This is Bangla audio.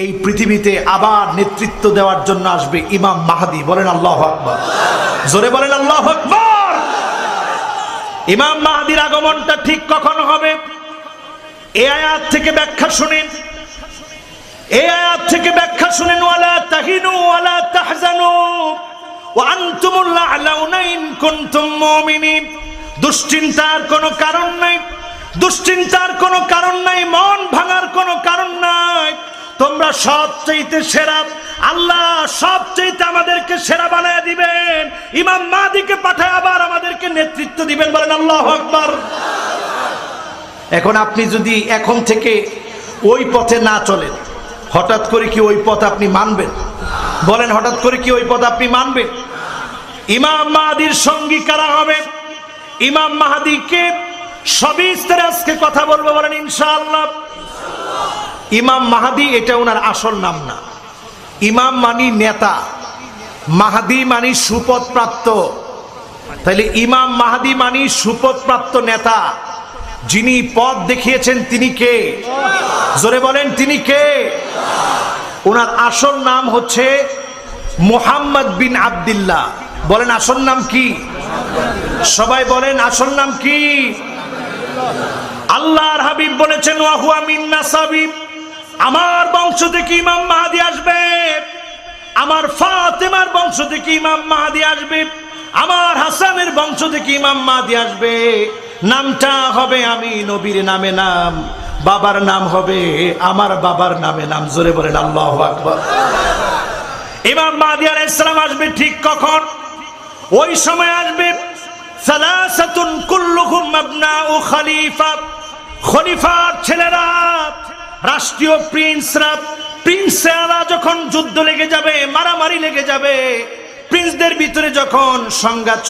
এই পৃথিবীতে আবার নেতৃত্ব দেওয়ার জন্য আসবে ইমাম মাহদী। বলেন আল্লাহু আকবার, জোরে বলেন আল্লাহু আকবার। ইমাম মাহদীর আগমনটা ঠিক কখন হবে? এই আয়াত থেকে ব্যাখ্যা শুনেন, এই আয়াত থেকে ব্যাখ্যা শুনেন। ওয়ালা তাহিনু ওয়ালা তাহজানু ওয়া আনতুমুল আ'লাউনা ইন কুনতুম মুমিনিন। দুশ্চিন্তার কোনো কারণ নাই, দুশ্চিন্তার কোনো কারণ নাই, মন ভাঙার কোনো কারণ নাই। তোমরা সবচাইতে সেরা, আল্লাহ সবচাইতে আমাদেরকে সেরা বানায় দিবেন। ইমাম মাহদীকে পাঠায় আবার আমাদেরকে নেতৃত্ব দিবেন। বলেন আল্লাহু আকবার। এখন আপনি যদি এখন থেকে ওই পথে না চলেন, হঠাৎ করে কি ওই পথ আপনি মানবেন? বলেন, হঠাৎ করে কি ওই পথ আপনি মানবেন? ইমাম মাহদীর সঙ্গী কারা হবে? ইমাম মাহদীকে সবিস্তারে আজকে কথা বলবো। বলেন ইনশাআল্লাহ। ইমাম মাহদী এটা ওনার আসল নাম না। ইমাম মানি নেতা, মাহদী মানি সুপদ প্রাপ্ত। তাইলে ইমাম মাহদী মানি সুপদ প্রাপ্ত নেতা। যিনি পথ দেখিয়েছেন তিনি কে? জোরে বলেন, তিনি কে? ওনার আসল নাম হচ্ছে মুহাম্মদ বিন আব্দুল্লাহ। বলেন আসল নাম কি? সবাই বলেন আসল নাম কি? আল্লাহর হাবিব বলেছেন ওয়া হুয়া মিন নাসাবি, আমার বংশ থেকে ইমাম মাহদী আসবে, আমার ফাতেমার বংশ থেকে ইমাম মাহদী আসবে, আমার হাসানের বংশ থেকে ইমাম মাহদী আসবে। নামটা হবে আমি নবীর নামে নাম, বাবার নাম হবে আমার বাবার নামে নাম। জোরে বলেন আল্লাহু আকবার। ইমাম মাহদী আলাইহিস সালাম আসবে ঠিক কখন? ওই সময় আসবে সালাসাতুন কুল্লুহুম আবনাউ খলিফা, খলিফার ছেলেরা, রাষ্ট্রীয় প্রিন্সরা যখন যুদ্ধ লেগে যাবে, মারামারি লেগে যাবে, প্রিন্সদের ভিতরে যখন সংঘাত